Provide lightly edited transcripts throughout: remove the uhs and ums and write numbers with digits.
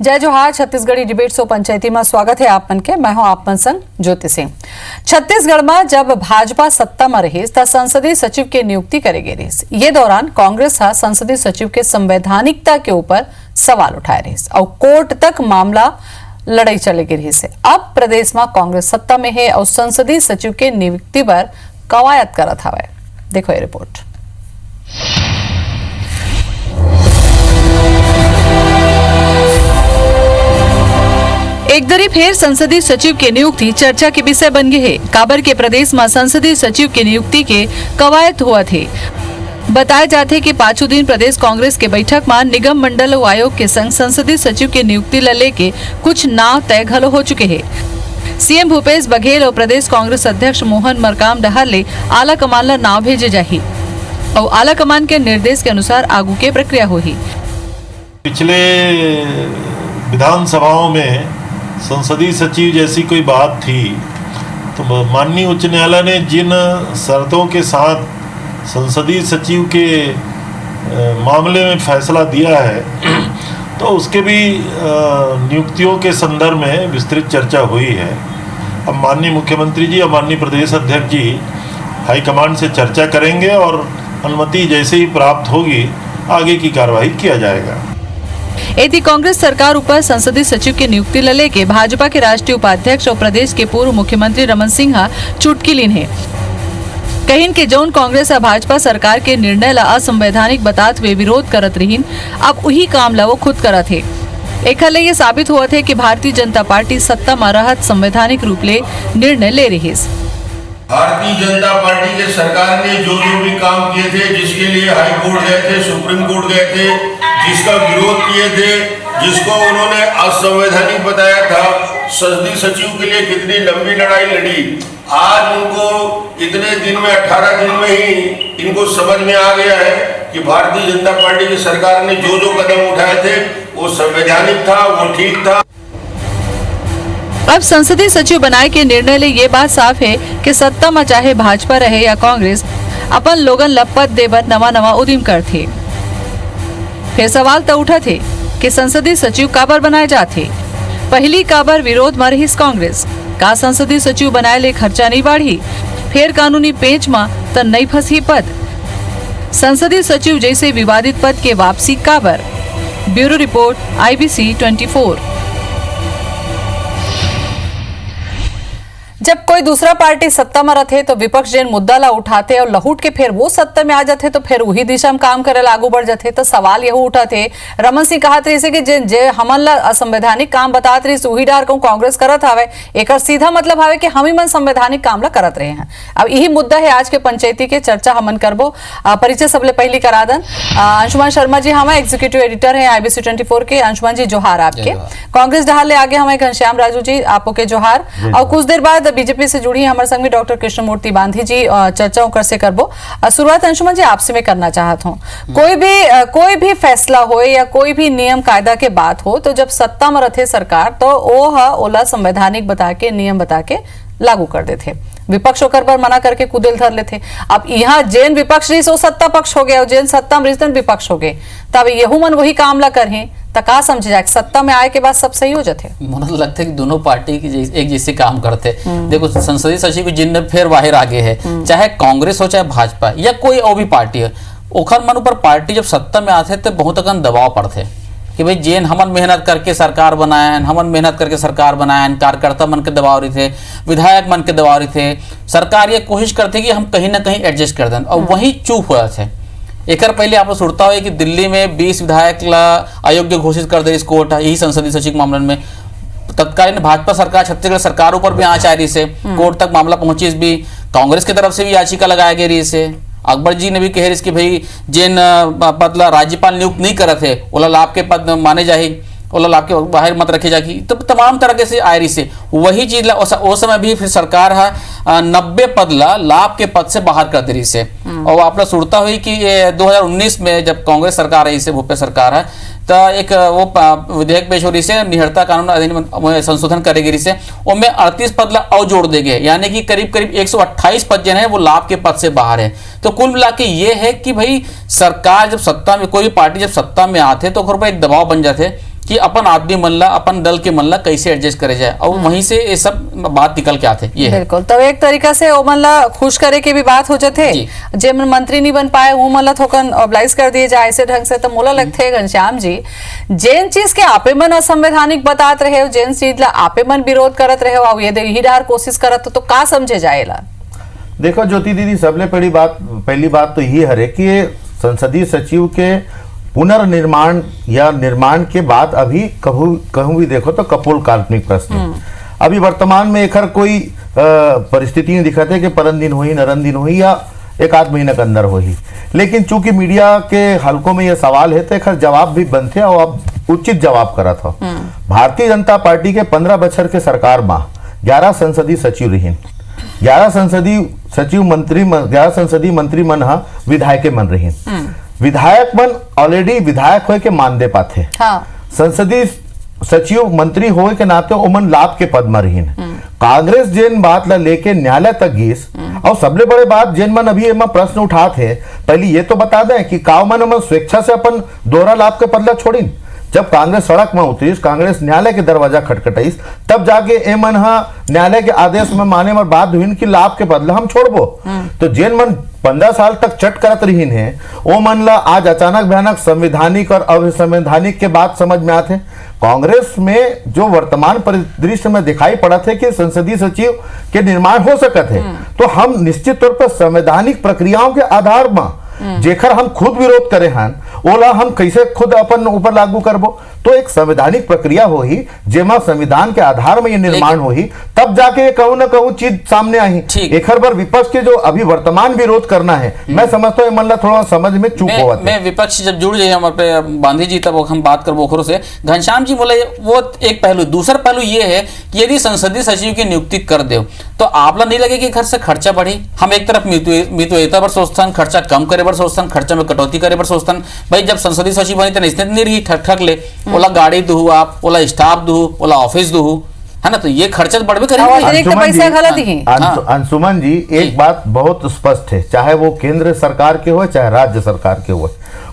जय जोहार। Chhattisgarhi debate show पंचायती में स्वागत है आप मन के। मैं हूं आप मन संग ज्योति सिंह। छत्तीसगढ़ में जब भाजपा सत्ता में रही तब संसदीय सचिव के नियुक्ति करे गई रही। ये दौरान कांग्रेस हा संसदीय सचिव के संवैधानिकता के ऊपर सवाल उठाए रही और कोर्ट तक मामला लड़ाई चले गई रही। अब प्रदेश में कांग्रेस सत्ता में है और संसदीय सचिव के नियुक्ति पर कवायद करत हवे। देखो ये रिपोर्ट। एक दरी फिर संसदीय सचिव के नियुक्ति चर्चा के विषय बन गए है। काबर के प्रदेश में संसदीय सचिव के नियुक्ति के कवायद हुआ थे। बताया जाते कि पांचों दिन प्रदेश कांग्रेस के बैठक में निगम मंडल आयोग के संग संसदीय सचिव के नियुक्ति लेके कुछ नाव तय घलो हो चुके हैं। सीएम भूपेश बघेल और प्रदेश कांग्रेस अध्यक्ष मोहन मरकाम डहर ले आला कमान ला नाव भेजे जाही और आला कमान के निर्देश के अनुसार आगू के प्रक्रिया होही। पिछले विधानसभाओं में संसदीय सचिव जैसी कोई बात थी तो माननीय उच्च न्यायालय ने जिन शर्तों के साथ संसदीय सचिव के मामले में फैसला दिया है तो उसके भी नियुक्तियों के संदर्भ में विस्तृत चर्चा हुई है। अब माननीय मुख्यमंत्री जी और माननीय प्रदेश अध्यक्ष जी हाईकमान से चर्चा करेंगे और अनुमति जैसे ही प्राप्त होगी आगे की कार्रवाई किया जाएगा। यदि कांग्रेस सरकार ऊपर संसदीय सचिव की नियुक्ति लेके भाजपा के राष्ट्रीय उपाध्यक्ष और प्रदेश के पूर्व मुख्यमंत्री रमन सिंह चुटकी लीन है। कहीं के जौन कांग्रेस और भाजपा सरकार के निर्णय ला असंवैधानिक बताते हुए विरोध करत रहीन, अब वही काम ला वो खुद करत है। एक हले ये साबित हुआ थे कि भारतीय जनता पार्टी सत्ता में रहत संवैधानिक रूप ले निर्णय ले रही है। भारतीय जनता पार्टी के सरकार ने जो भी काम किए थे, जिसके लिए हाई कोर्ट गए थे, सुप्रीम कोर्ट गए थे, जिसका विरोध किए थे, जिसको उन्होंने असंवैधानिक बताया था, संसदीय सचिव के लिए कितनी लंबी लड़ाई लड़ी। आज उनको इतने दिन में 18 दिन में ही इनको समझ में आ गया है कि भारतीय जनता पार्टी की सरकार ने जो कदम उठाए थे वो संवैधानिक था, वो ठीक था। अब संसदीय सचिव बनाए के निर्णय ले ये बात साफ है कि सत्ता में चाहे भाजपा रहे या कांग्रेस अपन लोगन लपत देवर नवा उदिम करते। फिर सवाल तो उठा थे कि संसदीय सचिव काबर बनाए जाते। पहली काबर विरोध में रही कांग्रेस का संसदीय सचिव बनाए ले खर्चा नहीं बढ़ी। फिर कानूनी पेंच में तो नहीं फंसी पद। संसदीय सचिव जैसे विवादित पद के वापसी काबर। Bureau report IBC 24। जब कोई दूसरा पार्टी सत्ता में रहते तो विपक्ष जिन मुद्दा ला उठाते और लहूट के फिर वो सत्ता में आ जाते तो फिर वही दिशा में काम करे लागू बढ़ जाते। तो सवाल यह उठाते, रमन सिंह कहते रही कि जे हमन ला असंवैधानिक काम बताते रही वही डार को कांग्रेस करत हवे। एक सीधा मतलब हवे कि हम ही मन संवैधानिक काम ला करत रहे हैं। अब यही मुद्दा है आज के पंचायती के चर्चा हमन करबो। परिचय सबले पहली करा दन। अंशुमान शर्मा जी हमें एग्जीक्यूटिव एडिटर है IBC 24 के। अंशुमान जी जोहार आपके। कांग्रेस डहार ले आगे हमें घनश्याम राजू जी आपको के जोहार। और कुछ देर बाद बीजेपी से जुड़ी हमारे संग में डॉक्टर कृष्णमूर्ति बांधी जी चर्चा कर से करबो। शुरुआत अंशुमन जी आपसे मैं करना चाहता हूँ। कोई भी फैसला हो या कोई भी नियम कायदा के बात हो तो जब सत्ता में रहते सरकार तो ओला संवैधानिक बता के नियम बता के लागू कर देते। विपक्ष होकर पर मना करके कुदेल धर लेते। अब यहाँ जैन विपक्ष रही सो सत्ता पक्ष हो गया और जैन सत्ता में रही विपक्ष हो गए। तब यहू मन वही काम ला करें तका समझे जाए सत्ता में आए के बाद सब सही हो जाते। मुझे लगता है कि दोनों पार्टी की एक जैसे काम करते। देखो संसदीय सचिव जिन फिर बाहर आगे है, चाहे कांग्रेस हो चाहे भाजपा या कोई और भी पार्टी है, ओखर मन ऊपर पार्टी जब सत्ता में आते तो बहुत अकन दबाव पड़ते कि भाई जेन हमन मेहनत करके सरकार बनाए, कार्यकर्ता मन के दबाव रही थे, विधायक मन के दबाव रही थे। सरकार ये कोशिश करते कि हम कहीं ना कहीं एडजस्ट कर दें और वही चूप हुआ थे। एक पहले आप सुनता हो कि दिल्ली में 20 विधायक ला अयोग्य घोषित कर दे इस कोर्ट यही संसदीय सचिव मामले में। तत्कालीन भाजपा सरकार छत्तीसगढ़ सरकार ऊपर भी आँच आ रही से, कोर्ट तक मामला पहुंची भी। कांग्रेस की तरफ से भी याचिका लगाया गई रही से। अकबर जी ने भी कह रही कि भाई जिन पद राज्यपाल नियुक्त नहीं करे थे ओला लाभ के पद माने जाए, ओला लाभ के बाहर मत रखे जाएगी। तो तमाम तरह के से आयरी से वही चीज उस समय भी फिर सरकार 90 पद लाभ के पद से बाहर कर दे रही से। और आप लोग सुनता हुई कि 2019 में जब कांग्रेस सरकार रही से, भूपेश सरकार है, तो एक वो विधेयक पेश हो रही से निहरता कानून अधिनियम संशोधन करेगी रही से उनमें 38 पद ला और जोड़ देंगे, यानी कि करीब 128 पद जो है वो लाभ के पद से बाहर है। तो कुल मिला के ये है कि भाई सरकार जब सत्ता में, कोई भी पार्टी जब सत्ता में आते तो उस पर एक दबाव बन जाते कि अपन आदमी मन ला, अपन दल के मन ला कैसे एडजस्ट करे जाए, और वहीं से ये सब बात निकल के आते। ये है। बिल्कुल, तो एक तरीका से ओ मन ला खुश करे के भी बात हो जाते, जे मन मंत्री नहीं बन पाए वो मन ला थोकन ऑब्लाइज कर दिए जाए ऐसे ढंग से। तो मोला लगते है घनश्याम जी, जेन चीज के आपे मन असंवैधानिक बतात रहे हो, जेन चीज ला आपे मन विरोध करत रहे हो, ये ही डार कोशिश करत हो, तो का समझे जाएला? देखो ज्योति दीदी, सबले पहली बात तो यही है कि संसदीय सचिव के पुनर्निर्माण या निर्माण के बाद अभी कहूँ भी देखो तो कपोल काल्पनिक प्रश्न। अभी वर्तमान में एक कोई परिस्थिति नहीं दिखते कि परन दिन हुई, नरन दिन हुई, या एक आध महीने के अंदर हुई। लेकिन चूंकि मीडिया के हलकों में यह सवाल है तो एक जवाब भी बनते और अब उचित जवाब करा था। भारतीय जनता पार्टी के 15 बछर के सरकार में 11 संसदीय सचिव रही, 11 संसदीय मंत्री मन विधायक मन रही। विधायक मन ऑलरेडी विधायक होए के मानदे पाथे। हाँ। संसदीय सचिव मंत्री होए के नाते ओमन लाभ के पद में रहीन। कांग्रेस जेन बात ला लेके न्यायालय तक गीस, और सबले बड़े बात जेन मन अभी एमा प्रश्न उठाते, पहले ये तो बता दें कि काव मन स्वेच्छा से अपन दोहरा लाभ के पद ला छोड़ीन। जब कांग्रेस सड़क में उतरीस, कांग्रेस न्यायालय के दरवाजा खटखटाइस, तब जाके ए मन न्यायालय के आदेश में माने में बात हुई कि लाभ के बदला हम छोड़बो। तो जेन मन 15 साल तक चट करत रही है वो मन ला आज अचानक भयानक संवैधानिक और अवैधानिक के बात समझ में आते। कांग्रेस में जो वर्तमान परिदृश्य में दिखाई पड़ा थे कि संसदीय सचिव के निर्माण हो सकते थे, तो हम निश्चित तौर पर संवैधानिक प्रक्रियाओं के आधार में जेकर हम खुद विरोध करे हैं ओला हम कैसे खुद अपन ऊपर लागू करबो। तो एक संवैधानिक प्रक्रिया हो ही जेमा संविधान के आधार में ये निर्माण हो ही, तब जाके कहूं ना कहूं चीज सामने आई। एक बार विपक्ष के जो अभी वर्तमान विरोध करना है, मैं समझता हूँ मन ला थोड़ा समझ में चूक हुआ। मैं विपक्ष जब जुड़ जाए हमारे पे बांधी जी, तब हम बात करबो ओकरो से। घनश्याम जी बोले वो एक पहलू, दूसरा पहलू ये है कि यदि संसदीय सचिव की नियुक्ति कर दो तो आपला नहीं लगे कि घर से खर्चा बढ़ी। हम एक तरफ मितुएता पर सोचतन, खर्चा कम करे पर सोचतन, खर्चा में कटौती करे पर सोचतन। भाई जब संसदीय सचिव बनी तो नहीं रही ठक ले, ओला गाड़ी दू, आप ओला स्टाफ दू, ओला ऑफिस दू, है ना, तो ये खर्चा तो बढ़ भी करेंगे। अंशुमन जी, एक बात बहुत स्पष्ट है, चाहे वो केंद्र सरकार के हो चाहे राज्य सरकार के हो,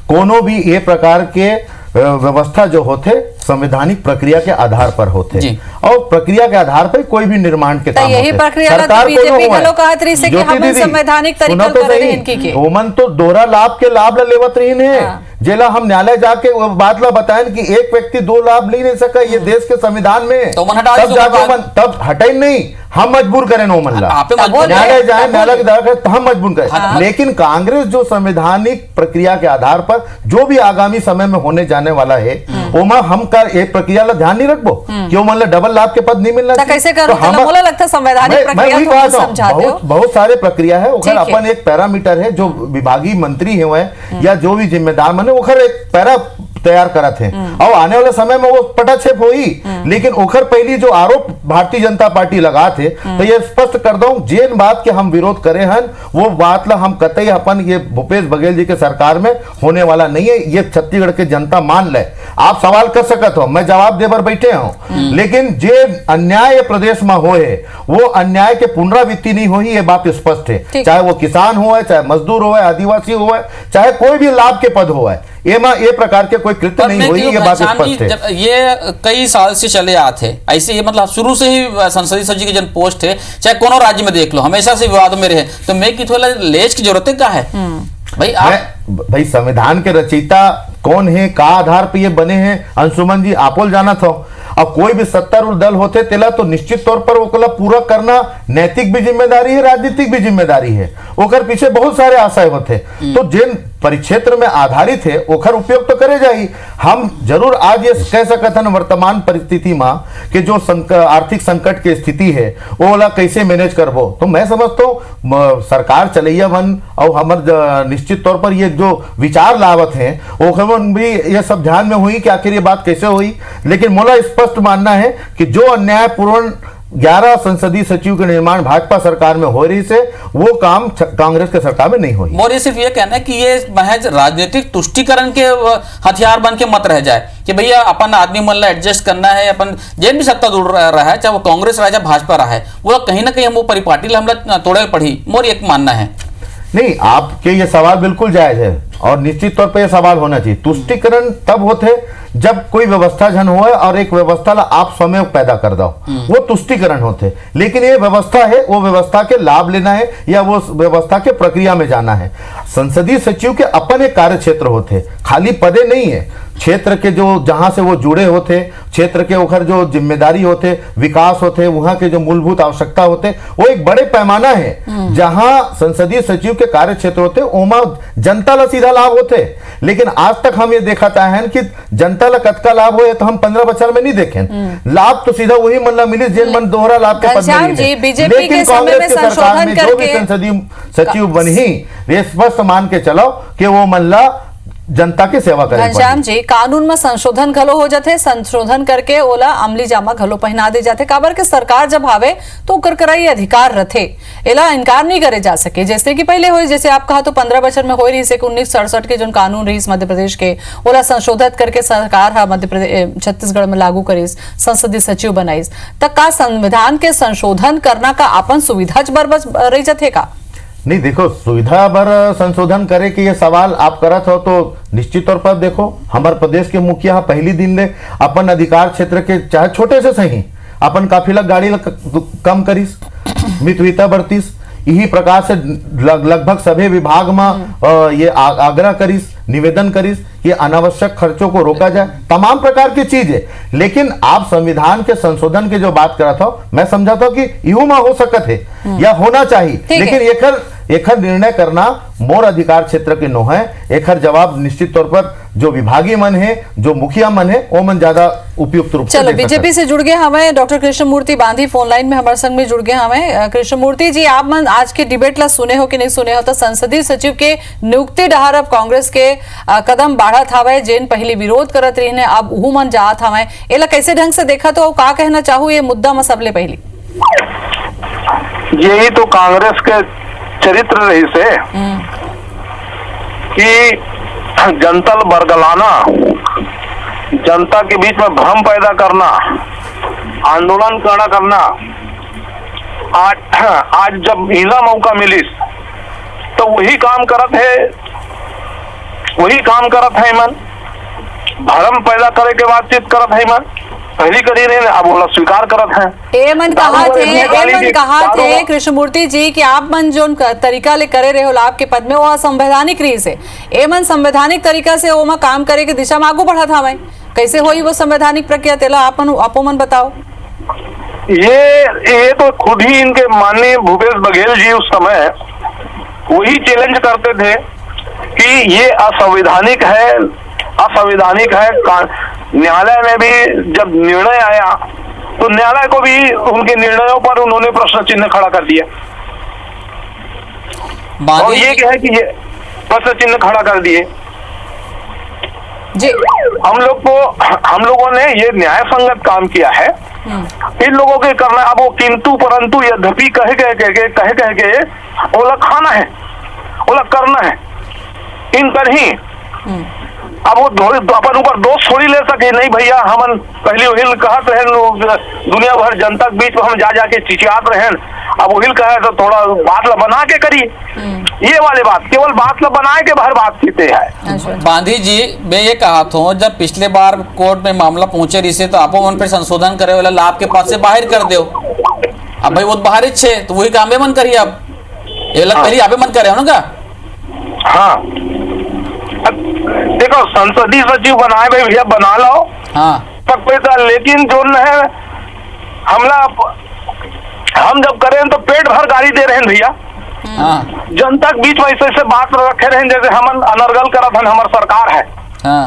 कोनो भी ये प्रकार के व्यवस्था जो होते संवैधानिक प्रक्रिया के आधार पर होते, और प्रक्रिया के आधार पर कोई भी निर्माण के काम यही प्रक्रिया सरकार को ओमन तो दोहरा लाभ के लाभ ला लेवत रही है। जेला हम न्यायालय जाके बात ला बताएं कि एक व्यक्ति 2 लाभ नहीं ले सका ये देश के संविधान में, तब हटाई नहीं, हम मजबूर करें ओमन ला, न्यायालय जाए, न्यायालय के हम मजबूर करें। लेकिन कांग्रेस जो संवैधानिक प्रक्रिया के आधार पर जो भी आगामी समय में होने जाने वाला है, ओमा हम एक प्रक्रिया ला ध्यान नहीं रखबो क्यों मन ला डबल लाभ के पद नहीं मिलना चाहिए। कैसे करो? मुझे लगता है संवैधानिक प्रक्रिया तो समझाते हो, बहुत सारे प्रक्रिया है, ओखर अपन एक पैरामीटर है, जो विभागीय मंत्री है या जो भी जिम्मेदार मन है ओखर एक पैरा तैयार करा थे, और आने वाले समय में वो पटाक्षेप हुई। लेकिन ओखर पहली जो आरोप भारतीय जनता पार्टी लगा थे, तो ये स्पष्ट कर दो जेन बात के हम विरोध करे हैं वो बात ला हम कतई अपन ये भूपेश बघेल जी के सरकार में होने वाला नहीं है। ये छत्तीसगढ़ के जनता मान ले, आप सवाल कर सकत हो, मैं जवाब देवर बैठे हूं, लेकिन जे अन्याय प्रदेश में हो है वो अन्याय के पुनरावृत्ति नहीं हुई, ये बात स्पष्ट है। चाहे वो किसान हो, चाहे मजदूर हो, आदिवासी हो, चाहे कोई भी लाभ के पद हो, ये प्रकार के कोई कृत्य नहीं हुई, ये बात स्पष्ट है। ये कई साल से चले आते ऐसे, ये मतलब शुरू से ही संसदीय सचिव की जन पोस्ट है, चाहे कोनो राज्य में देख लो, हमेशा से विवाद में रहे, तो मैं कि थोड़ा लेज की जरूरत क्या है? भाई संविधान के रचयिता कौन है, का आधार पे ये बने हैं, अंशुमन जी आपोल जाना था। अब कोई भी सत्तारूढ़ दल होते तेला तो निश्चित तौर पर ओकला पूरा करना नैतिक भी जिम्मेदारी है, राजनीतिक भी जिम्मेदारी है, ओकर पीछे बहुत सारे आशय होते, तो जिन परिक्षेत्र में आधारित है ओखर उपयोग तो करे जाई। हम जरूर आज ये कह सकते हैं वर्तमान परिस्थिति में कि जो आर्थिक संकट की स्थिति है वो वाला कैसे मैनेज करबो, तो मैं समझता हूँ सरकार चलैया बन और हमारे निश्चित तौर पर ये जो विचार लावत हैं वो भी ये सब ध्यान में हुई कि आखिर ये बात कैसे हुई। लेकिन मोला स्पष्ट मानना है कि जो अन्यायपूर्ण 11 संसदीय सचिव के निर्माण भाजपा सरकार में हो रही से वो काम कांग्रेस के सरकार में नहीं हुई। मोर ये सिर्फ ये कहना है कि ये महज राजनीतिक तुष्टिकरण के हथियार बन के मत रह जाए कि भैया अपन आदमी मन ला एडजस्ट करना है, अपन जेन भी सत्ता दूर रहा है, चाहे वो कांग्रेस रहा चाहे भाजपा रहा है, वो कहीं ना कहीं हम वो परिपाटी हमला तोड़े पड़ी। मोर एक मानना है। नहीं, आपके ये सवाल बिल्कुल जायज है, और निश्चित तौर पे ये सवाल होना चाहिए, तुष्टिकरण तब होते जब कोई व्यवस्था जन हो और एक व्यवस्था ला आप स्वयं पैदा कर दो, वो तुष्टिकरण होते। लेकिन ये व्यवस्था है, वो व्यवस्था के लाभ लेना है या वो व्यवस्था के प्रक्रिया में जाना है। संसदीय सचिव के अपन एक कार्य क्षेत्र होते, खाली पदे नहीं है, क्षेत्र के जो जहां से वो जुड़े होते, क्षेत्र के ओखर जो जिम्मेदारी होते, विकास होते, वहां के जो मूलभूत आवश्यकता होते, वो एक बड़े पैमाना है जहां संसदीय सचिव के कार्य क्षेत्र होते, ओमा जनता ला सीधा लाभ होते। लेकिन आज तक हम ये देखा है कि जनता ला कतका लाभ हो तो हम 15 बच्चर में नहीं देखें। लाभ तो सीधा वही मन ला मिली जेन मन दोहरा लाभ के पद में मिले। लेकिन कांग्रेस की सरकार में जो भी संसदीय सचिव बनी, ये स्पष्ट मान के चलो कि वो मन ला जनता की सेवा करे। घनश्याम जी, कानून में संशोधन घलो हो जाते, संशोधन करके ओला अमली जामा घलो पहना दे जाते, काबर के सरकार जब आवे तो कर कराई अधिकार रथे, एला इनकार नहीं करे जा सके। जैसे कि पहले हो, जैसे आप कहा तो 15 बछर में हो रही से 1967 के जो कानून रही मध्य प्रदेश के, ओला संशोधित करके सरकार हा मध्य प्रदेश छत्तीसगढ़ में लागू करीस, संसदीय सचिव बनाईस, तक का संविधान के संशोधन करना का अपन सुविधा बरबस रही जाते का? नहीं, देखो, सुविधा पर संशोधन करे कि ये सवाल आप करत हो तो निश्चित तौर पर देखो, हमारे प्रदेश के मुखिया पहली दिन ले अपन अधिकार क्षेत्र के चाहे छोटे से सही अपन काफिला गाड़ी कम करीस, मितविता बरतीस, यही प्रकार से लगभग सभी विभाग में ये आग्रह करीस, निवेदन करीस कि अनावश्यक खर्चों को रोका जाए, तमाम प्रकार की चीज है। लेकिन आप संविधान के संशोधन की जो बात करा था, मैं समझाता हूं कि यूं में हो सकत है या होना चाहिए, लेकिन एखर निर्णय करना मोर अधिकार क्षेत्र के नो है। एखर जवाब निश्चित तौर पर जो विभागीय मन है, जो मुखिया मन है, वो मन ज्यादा उपयुक्त रूप से। चलो, बीजेपी से जुड़ गए हमें डॉक्टर कृष्णमूर्ति बांधी फोन लाइन में हमारे संग में जुड़ गए हमें। कृष्णमूर्ति जी, आप मन आज के डिबेट ला सुने हो कि नहीं सुने हो? तो संसदीय सचिव के नियुक्ति डहार अब कांग्रेस के कदम बढ़त हवे, जेन पहले विरोध करत रही ने अब उहू मन जात हवे, एला कैसे ढंग से देखा तो का कहना चाहू ये मुद्दा में सबले पहली? यही तो कांग्रेस के चरित्र रही से कि जनता बरगलाना, जनता के बीच में भ्रम पैदा करना, आंदोलन खड़ा करना। आज जब इला मौका मिलिस तो वही काम करत है मन, भ्रम पैदा करे के बातचीत करत है मन, पहली करी रहे अब वो स्वीकार करत हैं। एमन कहा थे कृष्णमूर्ति जी कि आप मन जो तरीका ले करे रहे हो लाभ के पद में वो संवैधानिक रही से, एमन संवैधानिक तरीका से ओमा काम करे के दिशा में आगू बढ़ा था। मैं कैसे होई वो संवैधानिक प्रक्रिया, तेला आपो मन बताओ। ये तो खुद ही इनके माननीय भूपेश बघेल जी उस समय वही चैलेंज करते थे कि ये असंवैधानिक है। न्यायालय में भी जब निर्णय आया तो न्यायालय को भी उनके निर्णयों पर उन्होंने प्रश्न चिन्ह खड़ा कर दिया, और ये क्या है कि ये प्रश्न चिन्ह खड़ा कर दिए जी। हम लोगों ने ये न्याय संगत काम किया है, इन लोगों के करना। अब वो किंतु परंतु यद्यपि कहे ओला खाना है, ओला करना है, इन पर ही अब वो अपन ऊपर दोष थोड़ी ले सके। नहीं भैया, हम पहले वही कहत रहे, दुनिया भर जनता के बीच में हम जा जाके चिचियात रहे, अब वही कहे तो थोड़ा बात ला बना के करी। ये वाले बात केवल बात ला बनाए के बाहर बात कीते है। बांधी जी, मैं ये कहा था जब पिछले बार कोर्ट में मामला पहुंचे रही से तो आपो मन पे संशोधन करे वाला लाभ के पास से बाहर कर दो। अब भाई वो बाहर छे तो वही काम मन करिए, अब ये लग पहले आप मन करे हो ना। हाँ, देखो, संसदीय सचिव बनाए भाई भैया, बना लो। हाँ, लेकिन जो है हम जब करें तो पेट भर गाली दे रहे हैं भैया। हाँ, जनता के बीच में ऐसे बात रखे रहे जैसे हम अनर्गल करत हन हमार सरकार है। हाँ,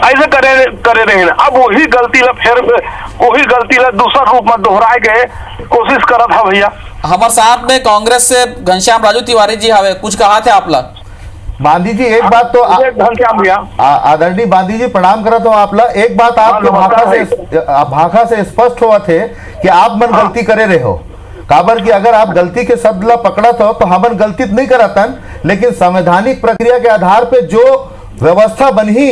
ऐसे करे रहे। अब वही गलती ला दूसरा रूप में दोहराए के कोशिश करत है भैया। हमारे साथ में कांग्रेस से घनश्याम राजू तिवारी जी हवे, कुछ कहा थे आप लोग? बांधी जी, एक बात तो आदरणीय बांधी जी, प्रणाम करत हो आप ला। एक बात आपके भाषा से स्पष्ट हुआ थे कि आप मन गलती करे रहे हो, काबर कि अगर आप गलती के शब्द ला पकड़त हो तो हमन गलती नहीं करतन, लेकिन संवैधानिक प्रक्रिया के आधार पे जो व्यवस्था बनी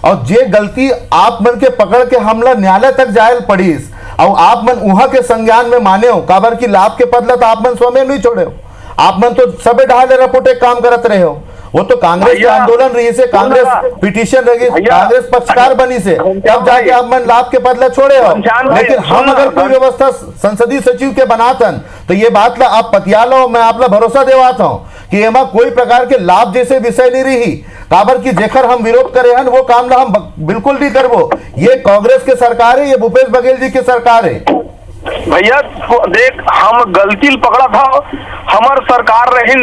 और जे गलती आप मन के पकड़ के हमला न्यायालय तक जायल पड़ीस और आप मन वहां के संज्ञान में माने हो, काबर की लाभ के पद ला तो आप मन स्वयं नहीं छोड़े हो, आप मन तो सबे ढाले रपोटे काम करत रहे हो। वो तो कांग्रेस के भैया, आंदोलन रही से, कांग्रेस पिटीशन रही, भैया, कांग्रेस पक्षकार बनी से, तब जाके आप मन लाभ के बदले छोड़े हो। लेकिन हम अगर कोई व्यवस्था संसदीय सचिव के बनातन तो ये बात ला आप पतिया लो, मैं आप ला भरोसा देवाता हूँ कि एमा कोई प्रकार के लाभ जैसे विषय नहीं रही। काबर की जेकर हम विरोध करे हन वो काम ला हम बिल्कुल नहीं करबो। ये कांग्रेस के सरकार है, ये भूपेश बघेल जी की सरकार है। भैया देख, हम गलती पकड़ा था, हमार सरकार रही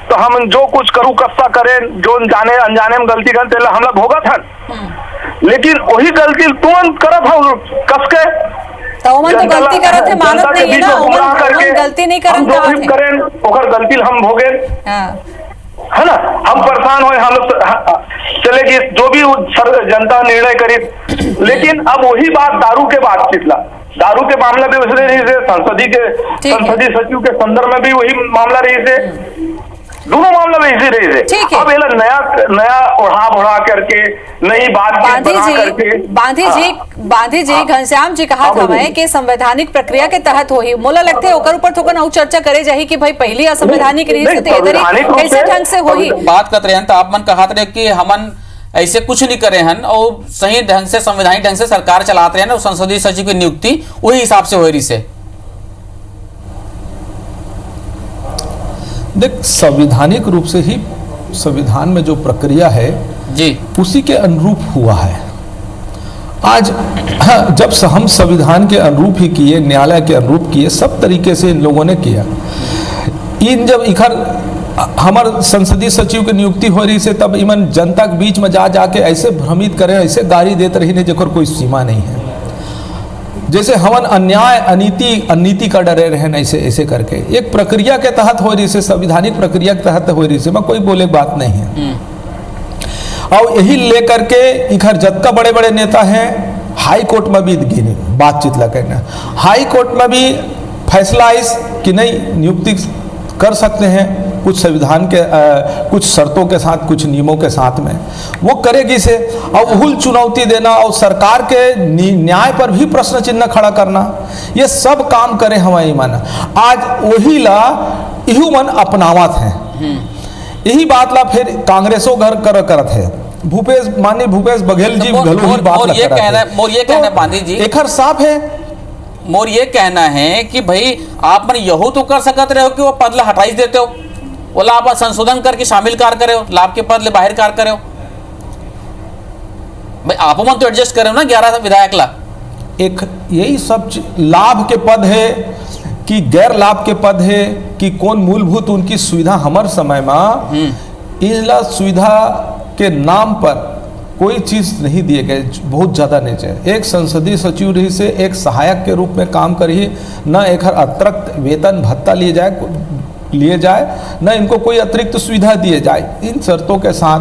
तो हम जो कुछ करू कस्सा करें, जो जाने अनजाने में गलती कर तेला हम लोग भोगा था, लेकिन वही गलती तुरंत करा था कस के। तो ओमन तो गलती करत है, मानत नहीं है ना, ओमन गलती नहीं करन का है, करें ओकर गलती हम भोगे, है ना। हम परेशान हुए, हम चलेगी जो भी जनता निर्णय करी। लेकिन अब वही बात दारू के बातचीत ला, दारू के मामला भी उसने रही से, संसदीय सचिव के संदर्भ में भी वही मामला रही से, दोनों मामला में इसी रही से। अब ये नया उड़ा करके नई बात बांधी जी घनश्याम जी कहा था मैं कि संवैधानिक प्रक्रिया के तहत हो ही मोला लगते है ओकर ऊपर थोड़ा और चर्चा करे जाही कि भाई पहली असंवैधानिक रही से कैसे ढंग से हो ही बात कर रहे हैं। तो आप मन कहा रहे कि हमन ऐसे कुछ नहीं करे हन और सही ढंग से संवैधानिक ढंग से सरकार चलाते हैं, संसदीय सचिव की नियुक्ति वही हिसाब से हो रही से। देख, संवैधानिक रूप से ही संविधान में जो प्रक्रिया है जी उसी के अनुरूप हुआ है। आज जब हम संविधान के अनुरूप ही किए, न्यायालय के अनुरूप किए, सब तरीके से इन लोगों ने किया। इन जब इखर हमार संसदीय सचिव की नियुक्ति हो रही से तब इमन जनता के बीच में जाके ऐसे भ्रमित करें, ऐसे गाली देते रही जेकर कोई सीमा नहीं है। जैसे हमन अन्याय अनीति का डरे रहे, ऐसे करके एक प्रक्रिया के तहत हो रही से, संवैधानिक प्रक्रिया के तहत हो रही से, मैं कोई बोले बात नहीं है। और यही लेकर के इधर जत्ता बड़े बड़े नेता हैं हाई कोर्ट में भी बातचीत लगना, हाई कोर्ट में भी फैसला इस कि नहीं नियुक्ति कर सकते हैं कुछ संविधान के कुछ शर्तों के साथ, कुछ नियमों के साथ में वो करेगी से, और उहुल चुनौती देना और सरकार के न्याय पर भी प्रश्न चिन्ह खड़ा करना, ये सब काम करे हमारी मन। आज वही ला इहू मन अपनावत है, यही बात ला फिर कांग्रेसों घर करत है। माननीय भूपेश बघेल जी और ये कहना है बांधी जी एक साफ है, मोर ये कहना है कि भाई आप मन यहू तो कर सकते रहे हो कि वो पद ला हटाई देते हो, बोला आप संशोधन करके शामिल कार करे हो, लाभ के पद ले बाहर कार करे हो। भाई आप मन तो एडजस्ट करे हो ना 11 विधायक ला। एक यही सब लाभ के पद है कि गैर लाभ के पद है कि कौन मूलभूत उनकी सुविधा हमार समय में इला सुविधा के नाम पर कोई चीज नहीं दिए गए, बहुत ज्यादा नहीं चाहिए। एक संसदीय सचिव रही से एक सहायक के रूप में काम करिए, न एक अतिरिक्त वेतन भत्ता लिए जाए, न इनको कोई अतिरिक्त सुविधा दिए जाए। इन शर्तों के साथ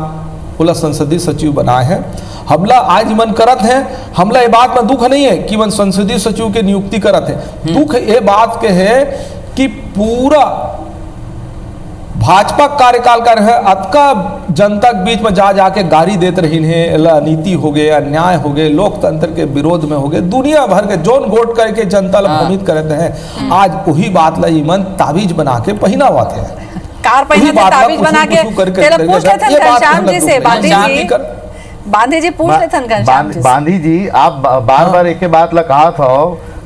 बोला संसदीय सचिव बनाए हैं। हमला आज मन करत है, हमला ये बात में दुख नहीं है कि मन संसदीय सचिव के नियुक्ति करत है, दुख ये बात के है कि पूरा भाजपा कार्यकाल का है अतका जनता के बीच में जाके गाली देते रही है, नीति हो गए, अन्याय हो गए, लोकतंत्र के विरोध में हो गए, दुनिया भर के जोन गोट करके जनता ला भ्रमित करते हैं। आज वही बात ला मन ताबीज बना के पहना हुआ थे, कार पहना के ताबीज बना के तेरा पूछ लेते हैं घनश्याम जी से। बांधी जी पूछ लेते हैं घनश्याम जी। बांधी जी आप बार एक बात ला कहा था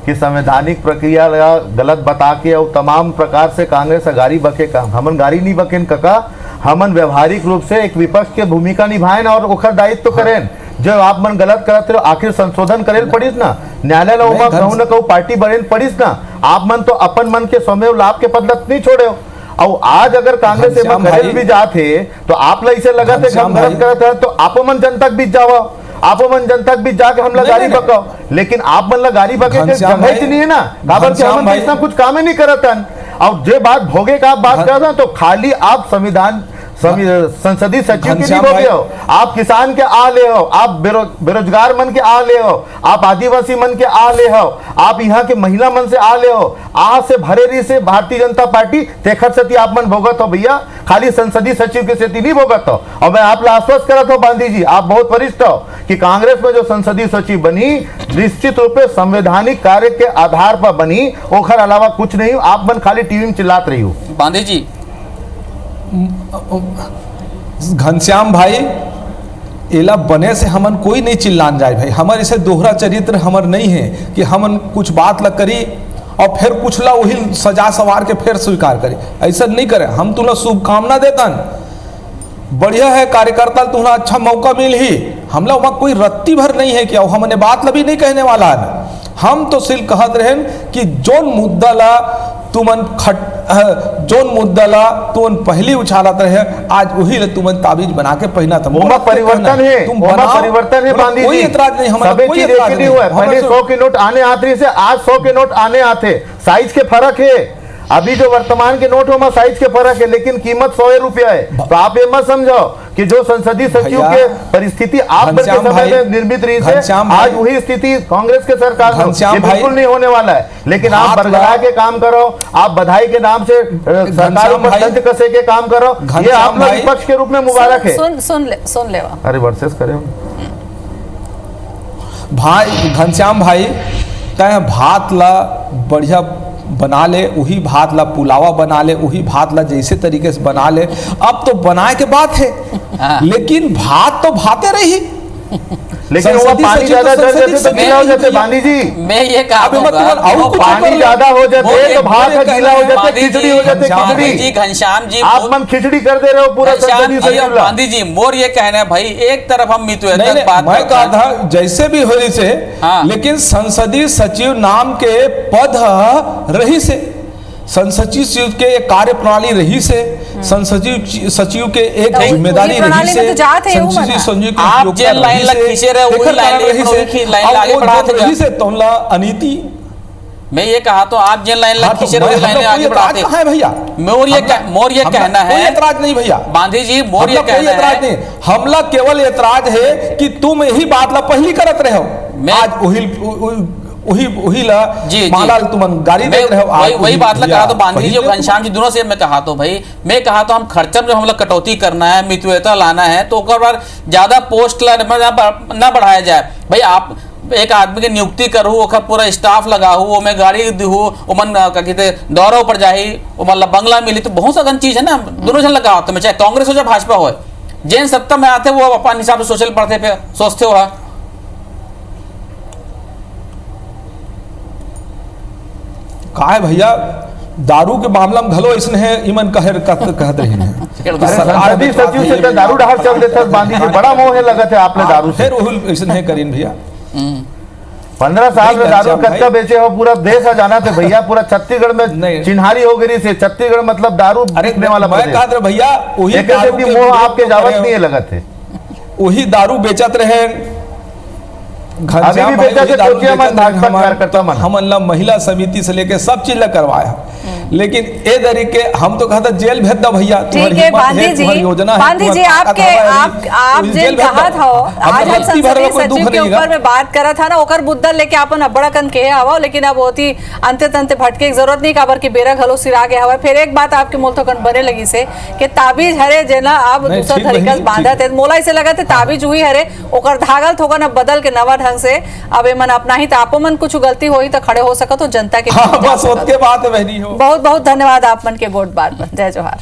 कि संवैधानिक प्रक्रिया गलत बता के और तमाम प्रकार से कांग्रेस गाड़ी बके का, हमन गाड़ी नहीं बकेन कका, हमन व्यवहारिक रूप से एक विपक्ष के भूमिका निभाएं और ओखर दायित्व तो करें। जब आप मन गलत करते हो आखिर संशोधन करेल पड़ीस ना, न्यायालय ला कहूँ न कहूँ पार्टी बनेल पड़ीस ना, आप मन तो अपन मन के स्वमेव लाभ के पद्धत नहीं छोड़े हो। और आज अगर कांग्रेस करेल भी जाते तो आप इसे लगा थे हम गलत करते हैं तो आप मन जनता के बीच जाओ, आप मन जनता के बीच जाके हम गाड़ी बकाओ, लेकिन आप मन गाड़ी बके जगह नहीं है ना, काबर के हम इतना कुछ काम ही नहीं करते। और जो बात भोगे का आप बात कर रहे हैं तो खाली आप संसदीय सचिव के नहीं भोगे हो, आप किसान के आ ले हो, आप बेरोजगार मन के आ ले हो, आप आदिवासी मन के आ ले हो, आप यहाँ के महिला मन से आ ले हो, आ से भरे रही से भारतीय जनता पार्टी तेखर सती आप मन भोगत हो भैया, खाली संसदीय सचिव के सती नहीं भोगत हो। और मैं आप आश्वस्त करत हो बांधी जी, आप बहुत वरिष्ठ हो कि कांग्रेस में जो संसदीय सचिव बनी निश्चित रूप से संवैधानिक कार्य के आधार पर बनी, ओखर अलावा कुछ नहीं। आप मन खाली टीवी में चिल्लात रही हो। बांधी जी घनश्याम भाई एला बने से हमन कोई नहीं चिल्लान जाए भाई, हमारे इसे दोहरा चरित्र हमर नहीं है कि हमन कुछ बात ला करी और फिर कुछ ला वही सजा सवार के फिर स्वीकार करी, ऐसा नहीं करे। हम तुम्हें शुभकामना देतन, बढ़िया है कार्यकर्ता, तुम्हें अच्छा मौका मिल ही, हम लोग वहाँ कोई रत्ती भर नहीं है क्या, हमने बात लभी नहीं कहने वाला है। हम तो सिर्फ कहत रहे कि जोन मुद्दा ला तुमन जोन मुद्दा ला तुमन पहली उछालत रहे, आज वही ले तुमन ताबीज बना के पहना था। वो परिवर्तन है, तुम वो परिवर्तन है बांधी जी, कोई एतराज नहीं, हमारा कोई एतराज नहीं हुआ। पहले 100 के नोट आने आते से आज 100 के नोट आने आते, साइज के फर्क है। अभी जो वर्तमान के नोट हो साइज के फर्क है, लेकिन कीमत 100 रुपया है। तो आप ये मत समझो कि जो संसदीय सचिव के परिस्थिति आप के समय में निर्मित रही थी, आज वही स्थिति कांग्रेस के सरकार में बिल्कुल नहीं होने वाला है। लेकिन आप बरगला के काम करो, आप बधाई के नाम से सरकार पर तंज कसे के काम करो, ये आप लोग विपक्ष के रूप में मुबारक है। सुन ले अरे वर्सेस करे भाई घनश्याम भाई, तय भात ला बढ़िया बना ले, वही भात ला पुलावा बना ले, वही भात ला जैसे तरीके से बना ले। अब तो बनाए के बात है, लेकिन भात तो भाते रही, लेकिन वो पानी ज्यादा चढ़ जाते तो गीला हो जाते। बांधी जी मैं ये कहा पानी ज्यादा हो जाते तो भात गीला हो जाते, खिचड़ी हो जाते, खिचड़ी। घनश्याम जी आप मन खिचड़ी कर दे रहे हो पूरा संसदीय सचिव। गांधी जी मोर ये कहना है भाई, एक तरफ हम मितु बात मैं कहा था जैसे भी हो से, लेकिन संसदीय सचिव नाम के पद रही से, संसदीय सचिव के एक कार्य प्रणाली रही से, संसदीय सचिव के एक जिम्मेदारी रही से, संसदीय सचिव आप जेल लाइन लग खींचे रहे, वही लाइन आगे बढ़ाते रही से तोला अनीति। मैं ये कहा तो आप जेल लाइन लग खींचे रहे, लाइन आगे बढ़ाते हैं भैया। मोर ये कहना है, कोई एतराज नहीं भैया बांधी जी, मोर ये कहना है, हमला केवल एतराज है कि तुम यही बात ला पहली करत रहे हो, आज वही ला माला तुम गाड़ी देख रहे हो, वही बात ला कहा तो बांधी जी और घनश्याम जी दोनों से मैं कहा तो भाई, मैं कहा तो हम खर्चा में हम लोग कटौती करना है, मितव्ययता लाना है, तो बार ज्यादा पोस्ट ना बढ़ाया जाए भाई। आप एक आदमी के नियुक्ति करू, ओकर पूरा स्टाफ लगाहू, वो में गाड़ी दिहू, ओमन क्या कहते दौरा ऊपर जाही, वो मतलब बंगला मिली, तो बहुत सा चीज है ना, दोनों जन लगा तो मैं चाहे कांग्रेस हो चाहे भाजपा हो, जिन सत्ता में आते वो अपने हिसाब से सोचल पड़ते पे सोचते हो। का है भैया, दारू के मामला में घलो इसने है इमन कहते रहे हैं संसदीय सचिव से दारू डहार चल देता बांधी जी, बड़ा मोह लगा थे आपने दारू से, फिर इसने करीन भैया 15 साल में दारू कच्चा बेचे हो, पूरा देश आ जाना थे भैया, पूरा छत्तीसगढ़ में चिन्हारी हो गई से। छत्तीसगढ़ मतलब दारू बिकने वाला भैया, वही मोह आपके जावत नहीं लगा थे, वही दारू बेचत रहे। घनश्याम हम महिला समिति से लेके सब चीज करवाया, लेकिन ए तरीके हम तो कहता जेल भेज दो भैया। ठीक है बांधी जी, बांधी जी आप जेल कहा था, आज हम संसदीय सचिव के ऊपर में बात करा था ना, ओकर मुद्दा लेके अपन अबड़ा कन के हवा, लेकिन अब होती अंते तंते भटके की जरूरत नहीं, काबर की बेरा घलो सिरा गया हवा। फिर एक बात आपके मुल्क कन बने लगी से कि ताबीज हरे जेना अब दूसरा तरीका से बांधा थे, मोला से लगा थे ताबीज हुई हरे, ओकर धागल थोका न बदल के नवा ढंग से अब मन अपना ही तापो मन कुछ गलती होई तो खड़े हो सको तो जनता के बस बात है। बहुत बहुत धन्यवाद आप मन के वोट बार पर। जय जोहार।